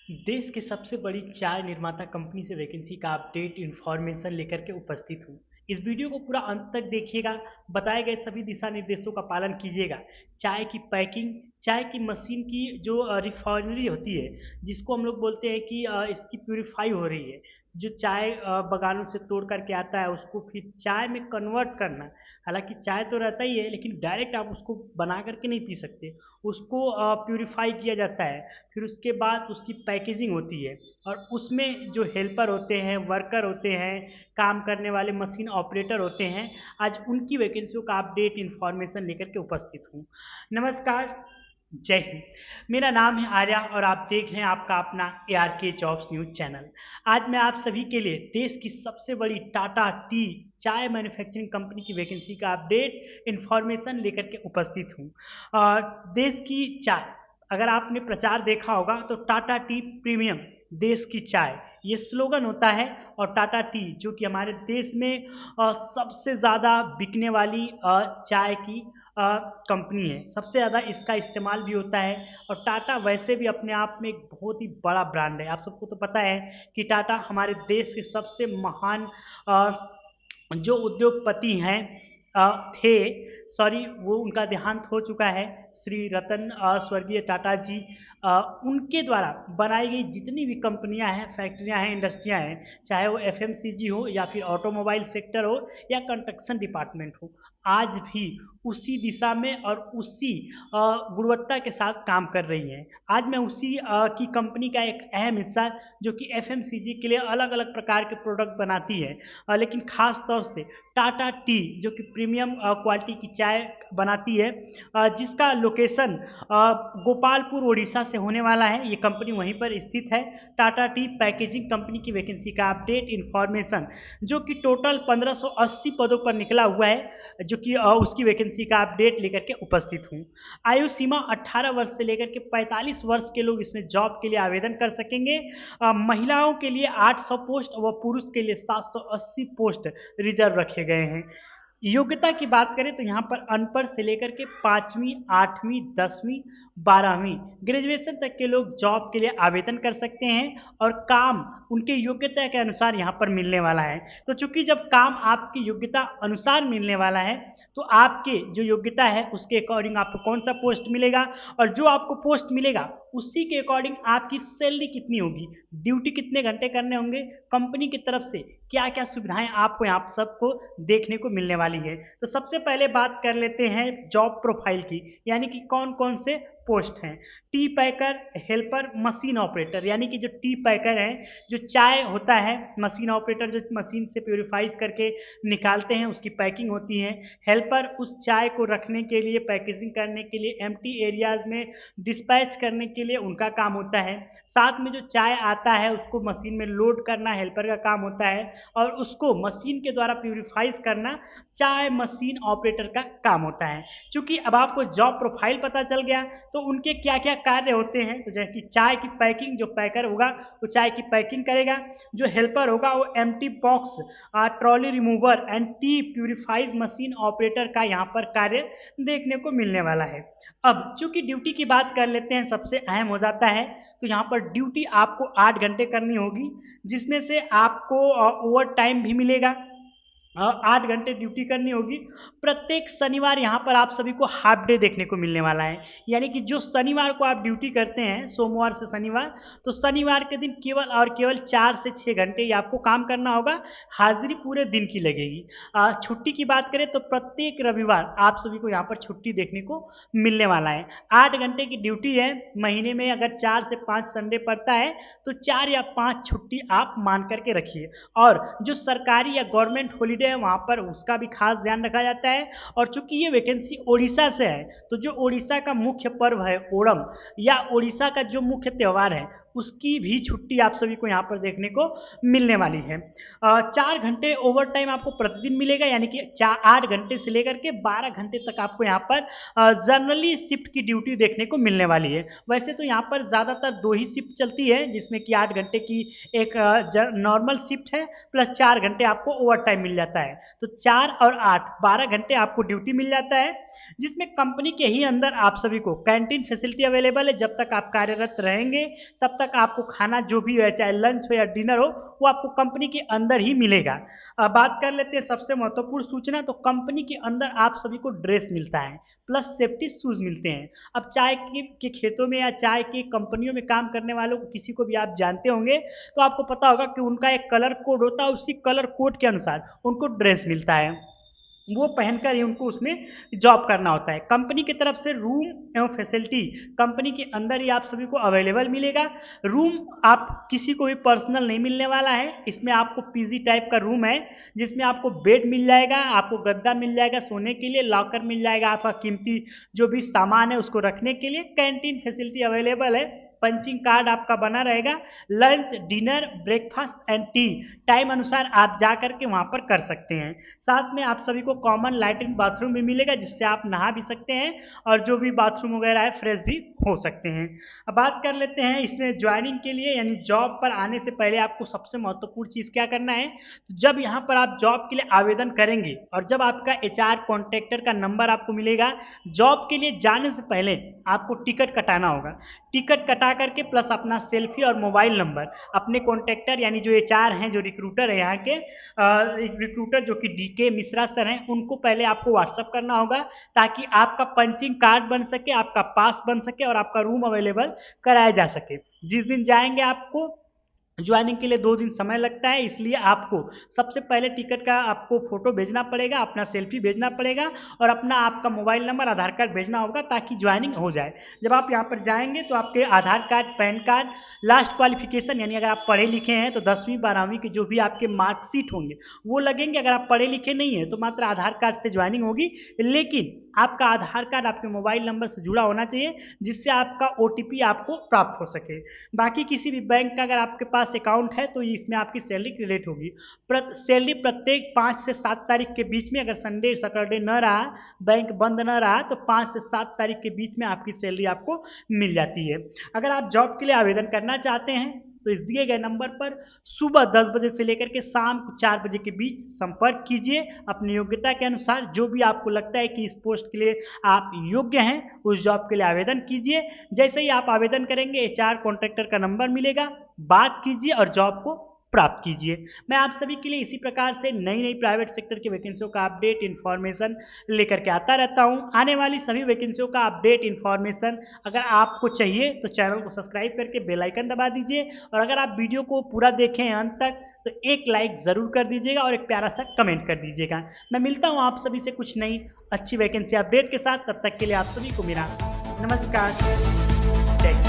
देश की सबसे बड़ी चाय निर्माता कंपनी से वैकेंसी का अपडेट इन्फॉर्मेशन लेकर के उपस्थित हूँ। इस वीडियो को पूरा अंत तक देखिएगा। बताए गए सभी दिशा निर्देशों का पालन कीजिएगा। चाय की पैकिंग, चाय की मशीन की जो रिफाइनरी होती है, जिसको हम लोग बोलते हैं कि इसकी प्यूरिफाई हो रही है। जो चाय बागानों से तोड़ करके आता है उसको फिर चाय में कन्वर्ट करना। हालांकि चाय तो रहता ही है, लेकिन डायरेक्ट आप उसको बना करके नहीं पी सकते। उसको प्यूरिफाई किया जाता है। फिर उसके बाद उसकी पैकेजिंग होती है, और उसमें जो हेल्पर होते हैं, वर्कर होते हैं, काम करने वाले मशीन ऑपरेटर होते हैं, आज उनकी वैकेंसियों का अपडेट इन्फॉर्मेशन लेकर के उपस्थित हूँ। नमस्कार, जय हिंद। मेरा नाम है आर्या और आप देख रहे हैं आपका अपना ARK जॉब्स न्यूज चैनल। आज मैं आप सभी के लिए देश की सबसे बड़ी टाटा टी चाय मैन्युफैक्चरिंग कंपनी की वैकेंसी का अपडेट इन्फॉर्मेशन लेकर के उपस्थित हूँ। देश की चाय, अगर आपने प्रचार देखा होगा तो टाटा टी प्रीमियम देश की चाय, ये स्लोगन होता है। और टाटा टी जो कि हमारे देश में सबसे ज़्यादा बिकने वाली चाय की कंपनी है, सबसे ज़्यादा इसका इस्तेमाल भी होता है। और टाटा वैसे भी अपने आप में एक बहुत ही बड़ा ब्रांड है। आप सबको तो पता है कि टाटा हमारे देश के सबसे महान जो उद्योगपति हैं थे, सॉरी वो उनका देहांत हो चुका है, श्री रतन स्वर्गीय टाटा जी। उनके द्वारा बनाई गई जितनी भी कंपनियां हैं, फैक्ट्रियां हैं, इंडस्ट्रियां हैं, चाहे वो FMCG हो या फिर ऑटोमोबाइल सेक्टर हो या कंस्ट्रक्शन डिपार्टमेंट हो, आज भी उसी दिशा में और उसी गुणवत्ता के साथ काम कर रही हैं। आज मैं उसी की कंपनी का एक अहम हिस्सा, जो कि FMCG के लिए अलग अलग प्रकार के प्रोडक्ट बनाती है, लेकिन खास तौर से टाटा टी जो कि प्रीमियम क्वालिटी की चाय बनाती है, जिसका लोकेशन गोपालपुर उड़ीसा से होने वाला है। ये कंपनी वहीं पर स्थित है। टाटा टी पैकेजिंग कंपनी की वैकेंसी का अपडेट इन्फॉर्मेशन, जो कि टोटल 1580 पदों पर निकला हुआ है, जो कि उसकी वैकेंसी का अपडेट लेकर के उपस्थित हूँ। आयु सीमा 18 वर्ष से लेकर के 45 वर्ष के लोग इसमें जॉब के लिए आवेदन कर सकेंगे। महिलाओं के लिए 800 पोस्ट व पुरुष के लिए 780 पोस्ट रिजर्व रखे गए हैं। योग्यता की बात करें तो यहाँ पर अनपढ़ से लेकर के 5वीं, 8वीं, 10वीं, 12वीं ग्रेजुएशन तक के लोग जॉब के लिए आवेदन कर सकते हैं, और काम उनके योग्यता के अनुसार यहाँ पर मिलने वाला है। तो चूंकि जब काम आपकी योग्यता अनुसार मिलने वाला है, तो आपके जो योग्यता है उसके अकॉर्डिंग आपको कौन सा पोस्ट मिलेगा, और जो आपको पोस्ट मिलेगा उसी के अकॉर्डिंग आपकी सैलरी कितनी होगी, ड्यूटी कितने घंटे करने होंगे, कंपनी की तरफ से क्या क्या सुविधाएं आपको यहाँ सबको देखने को मिलने वाली है। तो सबसे पहले बात कर लेते हैं जॉब प्रोफाइल की, यानी कि कौन कौन से पोस्ट हैं। टी पैकर, हेल्पर, मशीन ऑपरेटर, यानी कि जो टी पैकर है, जो चाय होता है, मशीन ऑपरेटर जो मशीन से प्योरीफाई करके निकालते हैं, उसकी पैकिंग होती है। हेल्पर उस चाय को रखने के लिए, पैकेजिंग करने के लिए, एम्प्टी एरियाज में डिस्पैच करने के लिए उनका काम होता है। साथ में जो चाय आता है उसको मशीन में लोड करना हेल्पर का काम होता है, और उसको मशीन के द्वारा प्यूरिफाइज करना चाय मशीन ऑपरेटर का काम होता है। चूंकि अब आपको जॉब प्रोफाइल पता चल गया, तो उनके क्या क्या कार्य होते हैं, तो जैसे कि चाय की पैकिंग, जो पैकर होगा वो चाय की पैकिंग करेगा। जो हेल्पर होगा वो empty box, trolley remover and T purifies machine operator का यहाँ पर कार्य देखने को मिलने वाला है। अब चूंकि ड्यूटी की बात कर लेते हैं, सबसे अहम हो जाता है, तो यहाँ पर ड्यूटी आपको 8 घंटे करनी होगी, जिसमें से आपको ओवर टाइम भी मिलेगा। 8 घंटे ड्यूटी करनी होगी। प्रत्येक शनिवार यहाँ पर आप सभी को हाफ डे देखने को मिलने वाला है, यानी कि जो शनिवार को आप ड्यूटी करते हैं, सोमवार से शनिवार, तो शनिवार के दिन केवल और केवल 4 से 6 घंटे ही आपको काम करना होगा, हाजिरी पूरे दिन की लगेगी। छुट्टी की बात करें तो प्रत्येक रविवार आप सभी को यहाँ पर छुट्टी देखने को मिलने वाला है। 8 घंटे की ड्यूटी है, महीने में अगर 4 से 5 संडे पड़ता है तो 4 या 5 छुट्टी आप मान करके रखिए। और जो सरकारी या गवर्नमेंट हॉलीडे है वहाँ पर उसका भी खास ध्यान रखा जाता है। और चूंकि ये वैकेंसी ओडिशा से है, तो जो ओडिशा का मुख्य पर्व है ओणम, या ओडिशा का जो मुख्य त्यौहार है, उसकी भी छुट्टी आप सभी को यहाँ पर देखने को मिलने वाली है। 4 घंटे ओवर टाइम आपको प्रतिदिन मिलेगा, यानी कि 8 घंटे से लेकर के 12 घंटे तक आपको यहाँ पर जनरली शिफ्ट की ड्यूटी देखने को मिलने वाली है। वैसे तो यहाँ पर ज़्यादातर 2 ही शिफ्ट चलती है, जिसमें कि 8 घंटे की एक नॉर्मल शिफ्ट है, प्लस 4 घंटे आपको ओवर टाइम मिल जाता है। तो 4 और 8 12 घंटे आपको ड्यूटी मिल जाता है, जिसमें कंपनी के ही अंदर आप सभी को कैंटीन फैसिलिटी अवेलेबल है। जब तक आप कार्यरत रहेंगे तब तक तक आपको खाना जो भी है, चाहे लंच हो या डिनर हो, वो आपको कंपनी के अंदर ही मिलेगा। अब बात कर लेते हैं सबसे महत्वपूर्ण सूचना, तो कंपनी के अंदर आप सभी को ड्रेस मिलता है प्लस सेफ्टी शूज मिलते हैं। अब चाय के खेतों में या चाय की कंपनियों में काम करने वालों को किसी को भी आप जानते होंगे तो आपको पता होगा कि उनका एक कलर कोड होता है, उसी कलर कोड के अनुसार उनको ड्रेस मिलता है, वो पहनकर ही उनको उसमें जॉब करना होता है। कंपनी की तरफ से रूम एवं फैसिलिटी कंपनी के अंदर ही आप सभी को अवेलेबल मिलेगा। रूम आप किसी को भी पर्सनल नहीं मिलने वाला है, इसमें आपको पीजी टाइप का रूम है जिसमें आपको बेड मिल जाएगा, आपको गद्दा मिल जाएगा सोने के लिए, लॉकर मिल जाएगा, आपका कीमती जो भी सामान है उसको रखने के लिए, कैंटीन फैसिलिटी अवेलेबल है, पंचिंग कार्ड आपका बना रहेगा, lunch dinner breakfast and T time अनुसार आप जा करके वहाँ पर कर सकते हैं। साथ में आप सभी को कॉमन लैट्रिन बाथरूम भी मिलेगा जिससे आप नहा भी सकते हैं और जो भी बाथरूम वगैरह है फ्रेश भी हो सकते हैं। अब बात कर लेते हैं इसमें ज्वाइनिंग के लिए यानी जॉब पर आने से पहले आपको सबसे महत्वपूर्ण चीज़ क्या करना है। तो जब यहाँ पर आप जॉब के लिए आवेदन करेंगे और जब आपका HR कॉन्ट्रैक्टर का नंबर आपको मिलेगा, जॉब के लिए जाने से पहले आपको टिकट कटाना होगा। टिकट कटा करके प्लस अपना सेल्फी और मोबाइल नंबर अपने कॉन्ट्रैक्टर यानी जो HR हैं, जो रिक्रूटर है यहाँ के रिक्रूटर जो कि DK मिश्रा सर हैं, उनको पहले आपको व्हाट्सअप करना होगा ताकि आपका पंचिंग कार्ड बन सके, आपका पास बन सके और आपका रूम अवेलेबल कराया जा सके। जिस दिन जाएंगे आपको ज्वाइनिंग के लिए 2 दिन समय लगता है, इसलिए आपको सबसे पहले टिकट का आपको फोटो भेजना पड़ेगा, अपना सेल्फी भेजना पड़ेगा और अपना आपका मोबाइल नंबर आधार कार्ड भेजना होगा ताकि ज्वाइनिंग हो जाए। जब आप यहाँ पर जाएंगे तो आपके Aadhaar card, PAN card, last qualification यानी अगर आप पढ़े लिखे हैं तो 10वीं 12वीं के जो भी आपके मार्कशीट होंगे वो लगेंगे। अगर आप पढ़े लिखे नहीं हैं तो मात्र आधार कार्ड से ज्वाइनिंग होगी, लेकिन आपका आधार कार्ड आपके मोबाइल नंबर से जुड़ा होना चाहिए जिससे आपका OTP आपको प्राप्त हो सके। बाकी किसी भी बैंक का अगर आपके पास अकाउंट है तो इसमें आपकी सैलरी क्रेडिट होगी। सैलरी प्रत्येक 5 से 7 तारीख के बीच में, अगर संडे सैटरडे न रहा, बैंक बंद न रहा, तो 5 से 7 तारीख के बीच में आपकी सैलरी आपको मिल जाती है। अगर आप जॉब के लिए आवेदन करना चाहते हैं तो इस दिए गए नंबर पर सुबह 10 बजे से लेकर के शाम को 4 बजे के बीच संपर्क कीजिए। अपनी योग्यता के अनुसार जो भी आपको लगता है कि इस पोस्ट के लिए आप योग्य हैं, उस जॉब के लिए आवेदन कीजिए। जैसे ही आप आवेदन करेंगे HR कॉन्ट्रैक्टर का नंबर मिलेगा, बात कीजिए और जॉब को प्राप्त कीजिए। मैं आप सभी के लिए इसी प्रकार से नई नई प्राइवेट सेक्टर की वैकेंसियों का अपडेट इन्फॉर्मेशन लेकर के आता रहता हूं। आने वाली सभी वैकेंसियों का अपडेट इन्फॉर्मेशन अगर आपको चाहिए तो चैनल को सब्सक्राइब करके बेल आइकन दबा दीजिए और अगर आप वीडियो को पूरा देखें अंत तक तो एक लाइक ज़रूर कर दीजिएगा और एक प्यारा सा कमेंट कर दीजिएगा। मैं मिलता हूँ आप सभी से कुछ नई अच्छी वैकेंसी अपडेट के साथ। तब तक के लिए आप सभी को मेरा नमस्कार, जय हिंद।